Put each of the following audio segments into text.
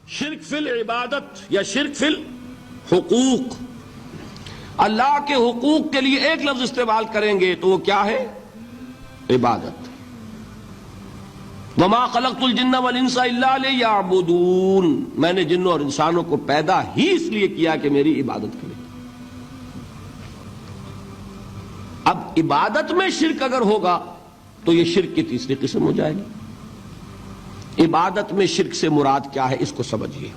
شرک فی العبادت یا شرک فی الحقوق، اللہ کے حقوق کے لیے ایک لفظ استعمال کریں گے تو وہ کیا ہے؟ عبادت۔ وما خلقت الجن والانس الا لیعبدون، میں نے جنوں اور انسانوں کو پیدا ہی اس لیے کیا کہ میری عبادت کریں۔ اب عبادت میں شرک اگر ہوگا تو یہ شرک کی تیسری قسم ہو جائے گی۔ عبادت میں شرک سے مراد کیا ہے اس کو سمجھیے۔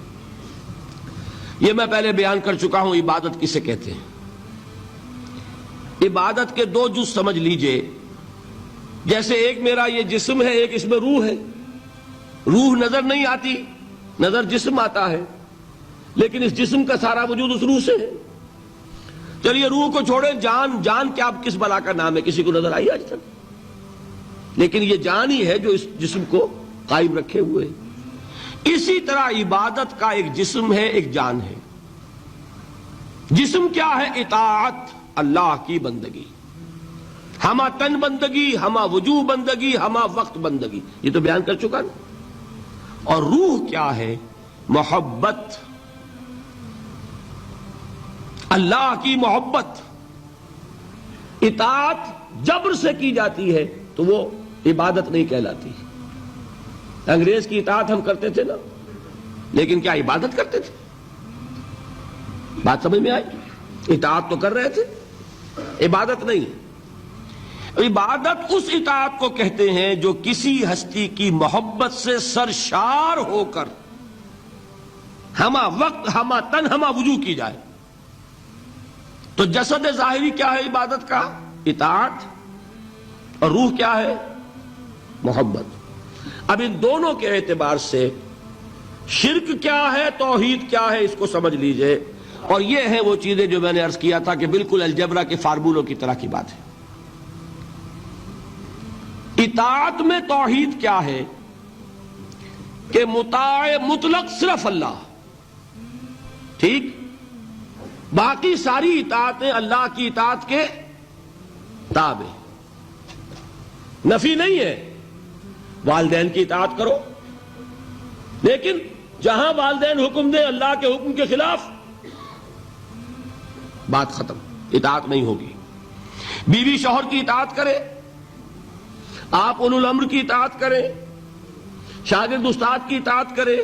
یہ میں پہلے بیان کر چکا ہوں عبادت کسے کہتے ہیں۔ عبادت کے دو جز سمجھ لیجئے، جیسے ایک میرا یہ جسم ہے، ایک اس میں روح ہے۔ روح نظر نہیں آتی، نظر جسم آتا ہے، لیکن اس جسم کا سارا وجود اس روح سے ہے۔ چلیے روح کو چھوڑیں، جان کیا کس بلا کا نام ہے؟ کسی کو نظر آئی آج تک؟ لیکن یہ جان ہی ہے جو اس جسم کو قائم رکھے ہوئے۔ اسی طرح عبادت کا ایک جسم ہے، ایک جان ہے۔ جسم کیا ہے؟ اطاعت، اللہ کی بندگی، ہمہ تن بندگی، ہمہ وجوہ بندگی، ہمہ وقت بندگی، یہ تو بیان کر چکا نا۔ اور روح کیا ہے؟ محبت، اللہ کی محبت۔ اطاعت جبر سے کی جاتی ہے تو وہ عبادت نہیں کہلاتی۔ انگریز کی اطاعت ہم کرتے تھے نا، لیکن کیا عبادت کرتے تھے؟ بات سمجھ میں آئی؟ اطاعت تو کر رہے تھے، عبادت نہیں۔ عبادت اس اطاعت کو کہتے ہیں جو کسی ہستی کی محبت سے سرشار ہو کر ہمہ وقت، ہمہ تن، ہمہ وجوہ کی جائے۔ تو جسد ظاہری کیا ہے عبادت کا؟ اطاعت، اور روح کیا ہے؟ محبت۔ اب ان دونوں کے اعتبار سے شرک کیا ہے، توحید کیا ہے، اس کو سمجھ لیجئے۔ اور یہ ہیں وہ چیزیں جو میں نے عرض کیا تھا کہ بالکل الجبرا کے فارمولوں کی طرح کی بات ہے۔ اطاعت میں توحید کیا ہے کہ مطاع مطلق صرف اللہ، ٹھیک؟ باقی ساری اطاعتیں اللہ کی اطاعت کے تابع۔ نفی نہیں ہے، والدین کی اطاعت کرو، لیکن جہاں والدین حکم دیں اللہ کے حکم کے خلاف، بات ختم، اطاعت نہیں ہوگی۔ بیوی شوہر کی اطاعت کرے، آپ اولو الامر کی اطاعت کریں، شاگرد استاد کی اطاعت کرے،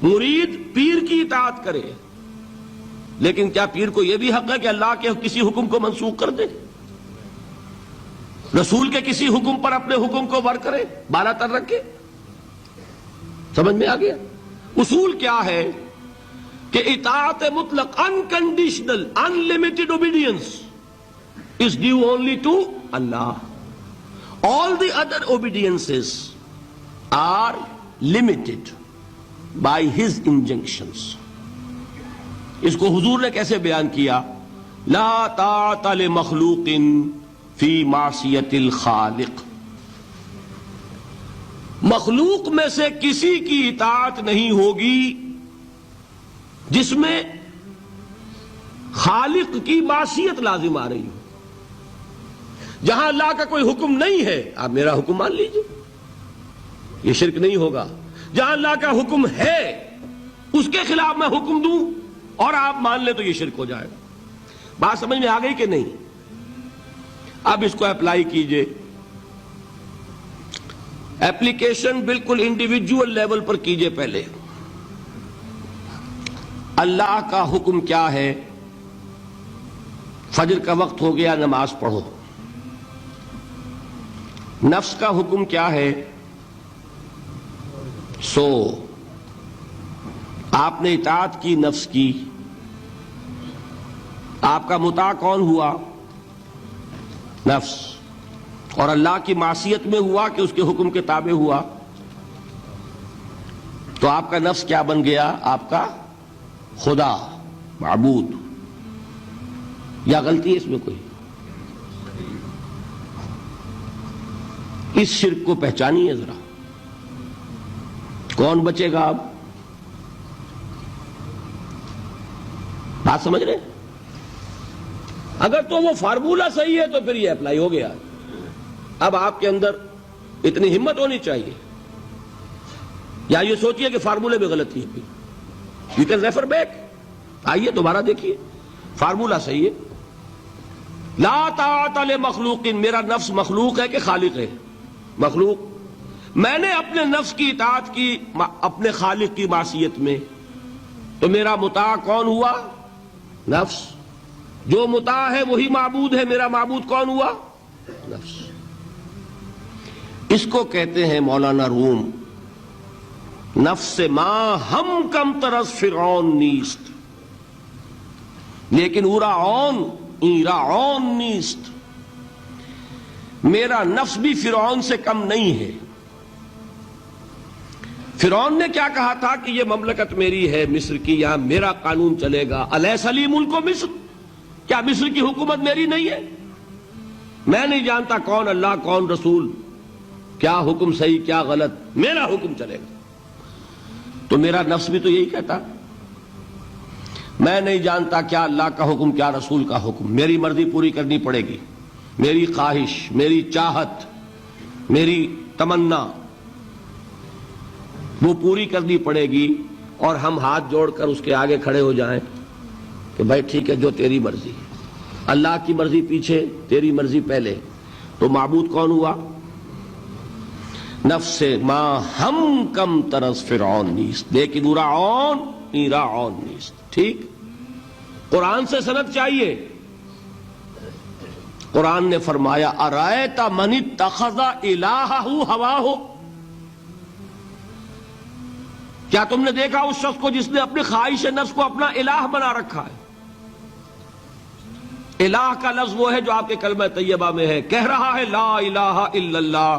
مرید پیر کی اطاعت کرے، لیکن کیا پیر کو یہ بھی حق ہے کہ اللہ کے کسی حکم کو منسوخ کر دے؟ رسول کے کسی حکم پر اپنے حکم کو ور کرے، بالا تر رکھے؟ سمجھ میں آ گیا؟ اصول کیا ہے کہ اطاعت مطلق، unconditional, unlimited obedience is due only to Allah. All the other obediences are limited by His injunctions. اس کو حضور نے کیسے بیان کیا؟ لا طاعت لمخلوق فی معصیت الخالق۔ مخلوق میں سے کسی کی اطاعت نہیں ہوگی جس میں خالق کی معصیت لازم آ رہی ہو۔ جہاں اللہ کا کوئی حکم نہیں ہے آپ میرا حکم مان لیجئے، یہ شرک نہیں ہوگا۔ جہاں اللہ کا حکم ہے اس کے خلاف میں حکم دوں اور آپ مان لیں تو یہ شرک ہو جائے گا۔ بات سمجھ میں آ گئی کہ نہیں؟ اب اس کو اپلائی کیجئے۔ ایپلیکیشن بالکل انڈیویجول لیول پر کیجئے۔ پہلے اللہ کا حکم کیا ہے؟ فجر کا وقت ہو گیا، نماز پڑھو۔ نفس کا حکم کیا ہے؟ سو۔ آپ نے اطاعت کی نفس کی، آپ کا مطاع کون ہوا؟ نفس۔ اور اللہ کی معصیت میں ہوا کہ اس کے حکم کے تابع ہوا، تو آپ کا نفس کیا بن گیا؟ آپ کا خدا، معبود۔ یا غلطی ہے اس میں کوئی؟ اس شرک کو پہچانیے ذرا، کون بچے گا اب؟ بات سمجھ رہے؟ اگر تو وہ فارمولہ صحیح ہے تو پھر یہ اپلائی ہو گیا۔ اب آپ کے اندر اتنی ہمت ہونی چاہیے یا یہ سوچیے کہ فارمولے میں غلطی ہے. You can refer back. آئیے دوبارہ دیکھیے فارمولا صحیح ہے. لا طاعت لمخلوق، میرا نفس مخلوق ہے کہ خالق ہے؟ مخلوق. میں نے اپنے نفس کی اطاعت کی اپنے خالق کی معصیت میں، تو میرا مطاع کون ہوا؟ نفس. جو مطاع ہے وہی معبود ہے. میرا معبود کون ہوا؟ نفس. اس کو کہتے ہیں مولانا روم نفس ما ہم کم ترس فرعون نیست، لیکن اورا عون ایرا عون نیست. میرا نفس بھی فرعون سے کم نہیں ہے. فرعون نے کیا کہا تھا کہ یہ مملکت میری ہے مصر کی، یہاں میرا قانون چلے گا. الیس لی ملک مصر، کیا مصر کی حکومت میری نہیں ہے؟ میں نہیں جانتا کون اللہ کون رسول، کیا حکم صحیح کیا غلط، میرا حکم چلے گا. تو میرا نفس بھی تو یہی کہتا، میں نہیں جانتا کیا اللہ کا حکم کیا رسول کا حکم، میری مرضی پوری کرنی پڑے گی. میری خواہش، میری چاہت، میری تمنا وہ پوری کرنی پڑے گی. اور ہم ہاتھ جوڑ کر اس کے آگے کھڑے ہو جائیں کہ بھائی ٹھیک ہے جو تیری مرضی. اللہ کی مرضی پیچھے، تیری مرضی پہلے. تو معبود کون ہوا؟ نفس ما ہم کم ترس فرعون نیست، لیکن اورا عون ایرا عون نیست. ٹھیک. قرآن سے سند چاہیے. قرآن نے فرمایا ارأیت من اتخذ الہہ ہواہ، کیا تم نے دیکھا اس شخص کو جس نے اپنی خواہش نفس کو اپنا الہ بنا رکھا ہے؟ الہ کا لفظ وہ ہے جو آپ کے کلمہ طیبہ میں ہے. کہہ رہا ہے لا الہ الا اللہ،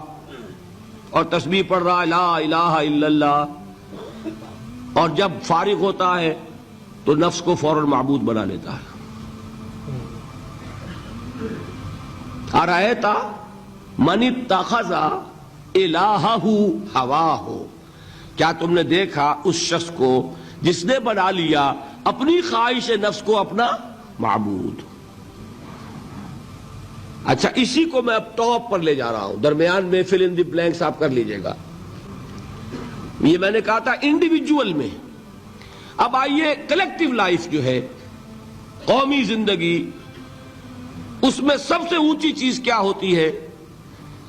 اور تسبیح پڑھ رہا ہے لا الہ الا اللہ، اور جب فارغ ہوتا ہے تو نفس کو فوراً معبود بنا لیتا ہے. ارأیت من اتخذ الہہ ہواہ، کیا تم نے دیکھا اس شخص کو جس نے بنا لیا اپنی خواہش نفس کو اپنا معبود. اچھا اسی کو میں اب ٹاپ پر لے جا رہا ہوں، درمیان میں فل ان دی بلینکس آپ کر لیجئے گا. یہ میں نے کہا تھا انڈیویجول میں. اب آئیے کلیکٹیو لائف جو ہے، قومی زندگی، اس میں سب سے اونچی چیز کیا ہوتی ہے؟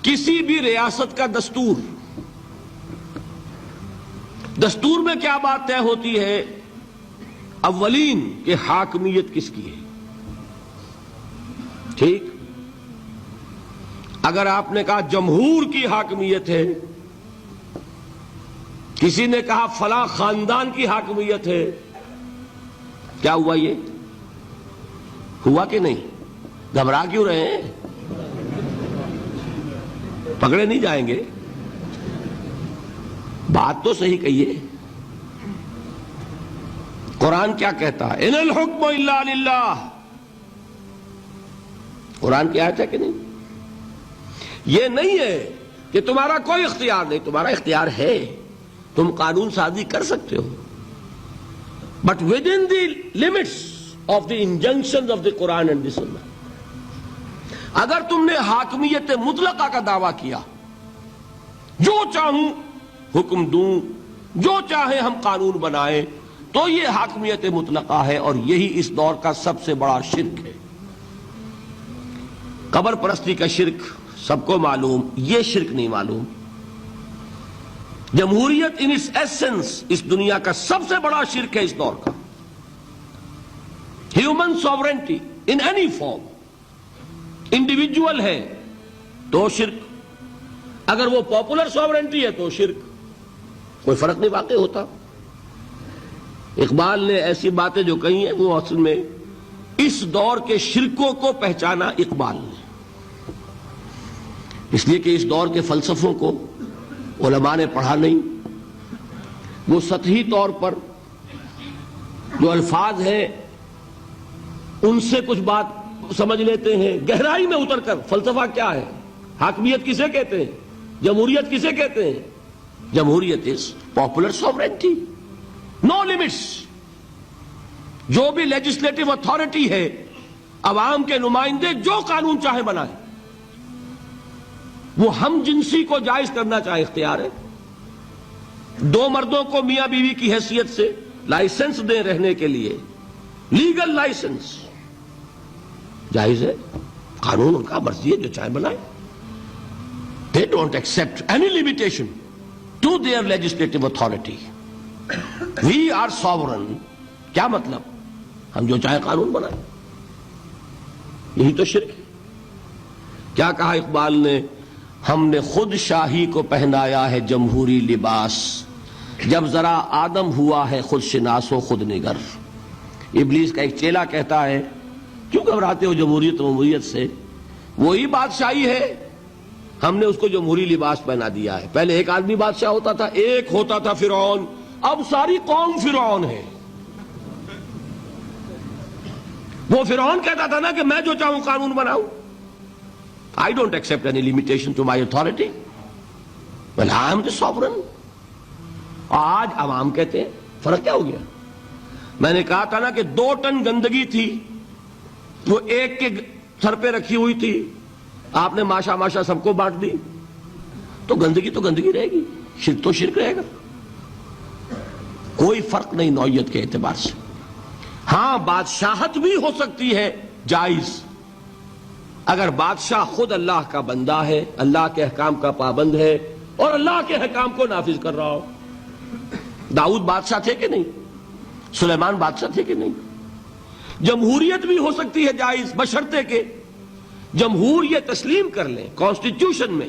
کسی بھی ریاست کا دستور. دستور میں کیا بات طے ہوتی ہے؟ اولین کہ حاکمیت کس کی ہے. ٹھیک. اگر آپ نے کہا جمہور کی حاکمیت ہے، کسی نے کہا فلاں خاندان کی حاکمیت ہے، کیا ہوا؟ یہ ہوا کہ نہیں؟ گھبرا کیوں رہے ہیں؟ پکڑے نہیں جائیں گے. بات تو صحیح کہیے. قرآن کیا کہتا ہے؟ ان الحکم الا للہ. قرآن کی آیت ہے کہ نہیں؟ یہ نہیں ہے کہ تمہارا کوئی اختیار نہیں، تمہارا اختیار ہے، تم قانون سازی کر سکتے ہو، but within the limits of the injunctions of the Quran and the Sunnah. اگر تم نے حاکمیت مطلقہ کا دعویٰ کیا، جو چاہوں حکم دوں، جو چاہے ہم قانون بنائیں، تو یہ حاکمیت مطلقہ ہے، اور یہی اس دور کا سب سے بڑا شرک ہے. قبر پرستی کا شرک سب کو معلوم، یہ شرک نہیں معلوم. جمہوریت ان اس ایسنس اس دنیا کا سب سے بڑا شرک ہے اس دور کا. Human sovereignty in any form, individual ہے تو شرک، اگر وہ پاپولر سوورنٹی ہے تو شرک. کوئی فرق نہیں واقع ہوتا. اقبال نے ایسی باتیں جو کہی ہیں وہ اصل میں اس دور کے شرکوں کو پہچانا اقبال نے، اس لیے کہ اس دور کے فلسفوں کو علماء نے پڑھا نہیں. وہ سطحی طور پر جو الفاظ ہیں ان سے کچھ بات سمجھ لیتے ہیں، گہرائی میں اتر کر فلسفہ کیا ہے، حاکمیت کسے کہتے ہیں، جمہوریت کسے کہتے ہیں. جمہوریت is popular sovereignty, know limits. جو بھی لیجسلیٹو اتھارٹی ہے، عوام کے نمائندے جو قانون چاہے بنائے، وہ ہم جنسی کو جائز کرنا چاہے اختیار ہے، دو مردوں کو میاں بیوی کی حیثیت سے لائسنس دیں رہنے کے لیے، لیگل لائسنس، جائز ہے، قانون ان کا مرضی ہے، جو چاہے بنائے. They don't accept any limitation to their legislative authority. We are sovereign. کیا مطلب؟ ہم جو چاہے قانون بنائیں. یہی تو شرک ہے. کیا کہا اقبال نے؟ ہم نے خود شاہی کو پہنایا ہے جمہوری لباس، جب ذرا آدم ہوا ہے خود شناس و خود نگر. ابلیس کا ایک چیلا کہتا ہے کیوں گھبراتے ہو جمہوریت سے؟ وہی بادشاہی ہے، ہم نے اس کو جمہوری لباس پہنا دیا ہے. پہلے ایک آدمی بادشاہ ہوتا تھا، ایک ہوتا تھا فرعون، اب ساری قوم فرعون ہے. وہ فرعون کہتا تھا نا کہ میں جو چاہوں قانون بناؤں. I don't accept any limitation to my authority. Well, I am the sovereign. آج عوام کہتے ہیں. فرق کیا ہو گیا؟ میں نے کہا تھا نا کہ 2 ٹن گندگی تھی، وہ ایک کے سر پہ رکھی ہوئی تھی، آپ نے ماشا ماشا سب کو بانٹ دی، تو گندگی رہے گی، شرک تو شرک رہے گا. کوئی فرق نہیں نوعیت کے اعتبار سے. ہاں بادشاہت بھی ہو سکتی ہے جائز، اگر بادشاہ خود اللہ کا بندہ ہے، اللہ کے احکام کا پابند ہے اور اللہ کے احکام کو نافذ کر رہا ہو. داؤد بادشاہ تھے کہ نہیں؟ سلیمان بادشاہ تھے کہ نہیں؟ جمہوریت بھی ہو سکتی ہے جائز، بشرطے کہ جمہور یہ تسلیم کر لیں کانسٹیٹیوشن میں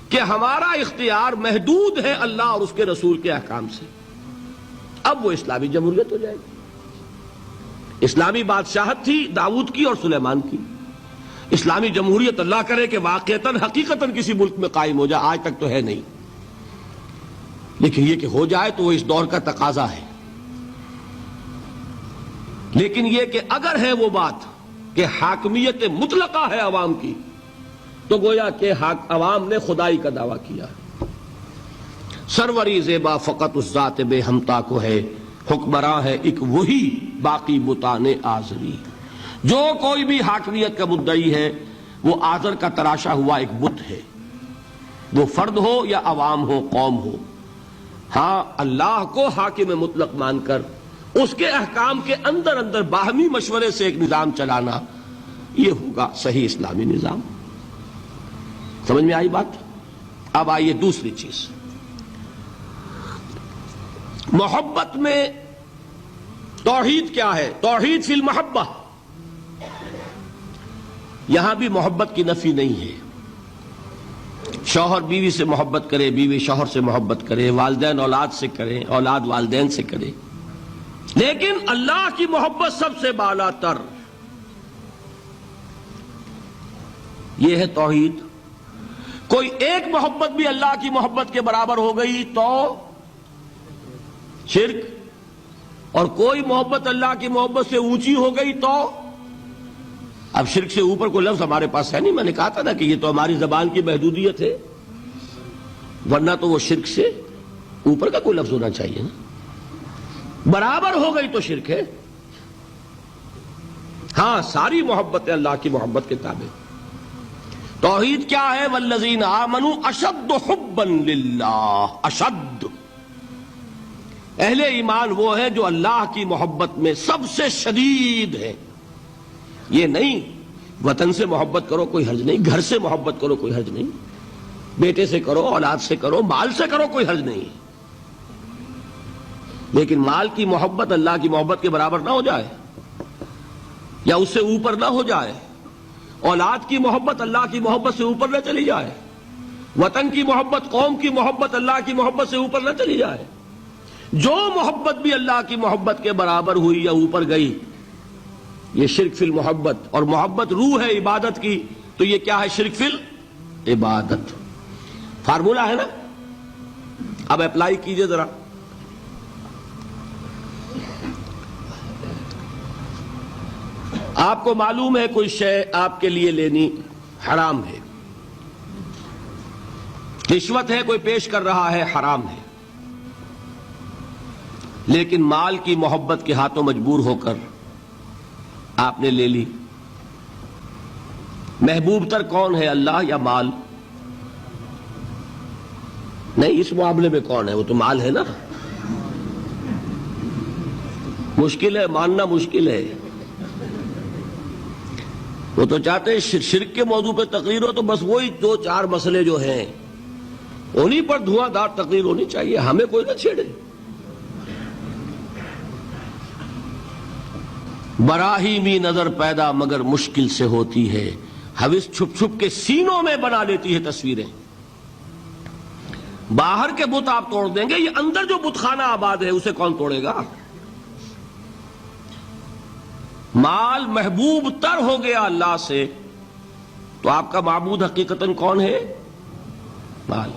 کہ ہمارا اختیار محدود ہے اللہ اور اس کے رسول کے احکام سے. اب وہ اسلامی جمہوریت ہو جائے گی. اسلامی بادشاہت تھی داؤد کی اور سلیمان کی. اسلامی جمہوریت اللہ کرے کہ واقعتاً حقیقتاً کسی ملک میں قائم ہو جائے، آج تک تو ہے نہیں، لیکن یہ کہ ہو جائے تو وہ اس دور کا تقاضا ہے. لیکن یہ کہ اگر ہے وہ بات کہ حاکمیت مطلقہ ہے عوام کی، تو گویا کہ عوام نے خدائی کا دعویٰ کیا. سروری زیبا فقط اس ذات بے ہمتا کو ہے، حکمراں ہے ایک وہی باقی بتانے آزری. جو کوئی بھی حاکمیت کا مدعی ہے وہ آزر کا تراشا ہوا ایک بت ہے، وہ فرد ہو یا عوام ہو، قوم ہو. ہاں اللہ کو حاکم مطلق مان کر اس کے احکام کے اندر باہمی مشورے سے ایک نظام چلانا، یہ ہوگا صحیح اسلامی نظام. سمجھ میں آئی بات؟ اب آئیے دوسری چیز، محبت میں توحید کیا ہے؟ توحید فی المحبہ. یہاں بھی محبت کی نفی نہیں ہے. شوہر بیوی سے محبت کرے، بیوی شوہر سے محبت کرے، والدین اولاد سے کریں، اولاد والدین سے کرے، لیکن اللہ کی محبت سب سے بالا تر. یہ ہے توحید. کوئی ایک محبت بھی اللہ کی محبت کے برابر ہو گئی تو شرک، اور کوئی محبت اللہ کی محبت سے اونچی ہو گئی تو اب شرک سے اوپر کوئی لفظ ہمارے پاس ہے نہیں. میں نے کہا تھا نا کہ یہ تو ہماری زبان کی محدودیت ہے، ورنہ تو وہ شرک سے اوپر کا کوئی لفظ ہونا چاہیے نا. برابر ہو گئی تو شرک ہے. ہاں ساری محبت اللہ کی محبت کے تابع. توحید کیا ہے؟ والذین آمنوا اشد حبا للہ. اشد، اہل ایمان وہ ہے جو اللہ کی محبت میں سب سے شدید ہے. یہ نہیں وطن سے محبت کرو کوئی حرج نہیں، گھر سے محبت کرو کوئی حرج نہیں، بیٹے سے کرو، اولاد سے کرو، مال سے کرو، کوئی حرج نہیں، لیکن مال کی محبت اللہ کی محبت کے برابر نہ ہو جائے یا اس سے اوپر نہ ہو جائے. اولاد کی محبت اللہ کی محبت سے اوپر نہ چلی جائے. وطن کی محبت، قوم کی محبت اللہ کی محبت سے اوپر نہ چلی جائے. جو محبت بھی اللہ کی محبت کے برابر ہوئی یا اوپر گئی، یہ شرک فی المحبت. اور محبت روح ہے عبادت کی، تو یہ کیا ہے؟ شرک فی العبادت. فارمولہ ہے نا. اب اپلائی کیجئے ذرا. آپ کو معلوم ہے کوئی شے آپ کے لیے لینی حرام ہے، رشوت ہے کوئی پیش کر رہا ہے، حرام ہے، لیکن مال کی محبت کے ہاتھوں مجبور ہو کر آپ نے لے لی. محبوب تر کون ہے، اللہ یا مال؟ نہیں، اس معاملے میں کون ہے؟ وہ تو مال ہے نا. مشکل ہے، ماننا مشکل ہے. وہ تو چاہتے ہیں شرک کے موضوع پہ تقریر ہو تو بس وہی 2-4 مسئلے جو ہیں انہی پر دھواں دار تقریر ہونی چاہیے، ہمیں کوئی نہ چھیڑے. براہیمی نظر پیدا مگر مشکل سے ہوتی ہے، حوث چھپ چھپ کے سینوں میں بنا لیتی ہے تصویریں. باہر کے بت آپ توڑ دیں گے، یہ اندر جو بت خانہ آباد ہے اسے کون توڑے گا؟ مال محبوب تر ہو گیا اللہ سے تو آپ کا معبود حقیقتاً کون ہے؟ مال.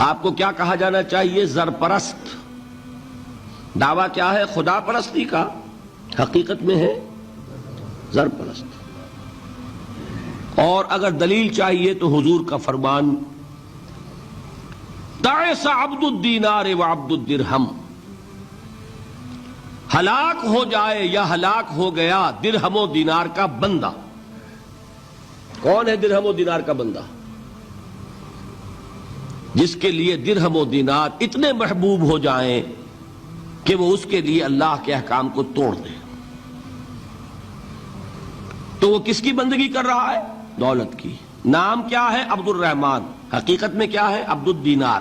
آپ کو کیا کہا جانا چاہیے؟ زر پرست. دعویٰ کیا ہے؟ خدا پرستی کا. حقیقت میں ہے زر پرست. اور اگر دلیل چاہیے تو حضور کا فرمان تعس عبد الدینار وعبد الدرہم، ہلاک ہو جائے یا ہلاک ہو گیا درہم و دینار کا بندہ. کون ہے درہم و دینار کا بندہ؟ جس کے لیے درہم و دینار اتنے محبوب ہو جائیں کہ وہ اس کے لیے اللہ کے احکام کو توڑ دے. تو وہ کس کی بندگی کر رہا ہے؟ دولت کی. نام کیا ہے؟ عبد الرحمن. حقیقت میں کیا ہے؟ عبد الدینار.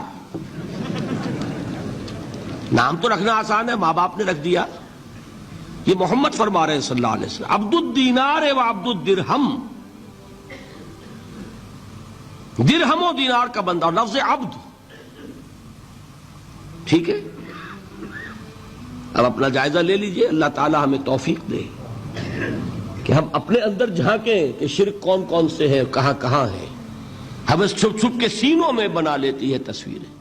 نام تو رکھنا آسان ہے، ماں باپ نے رکھ دیا. یہ محمد فرما رہے ہیں صلی اللہ علیہ وسلم عبد الدینار و عبد الدرہم. درہم و دینار کا بندہ، اور لفظ عبد. ٹھیک ہے، اب اپنا جائزہ لے لیجئے. اللہ تعالی ہمیں توفیق دے کہ ہم اپنے اندر جھانکیں کہ شرک کون کون سے ہیں، کہاں کہاں ہیں. حوث چھپ چھپ کے سینوں میں بنا لیتی ہے تصویریں.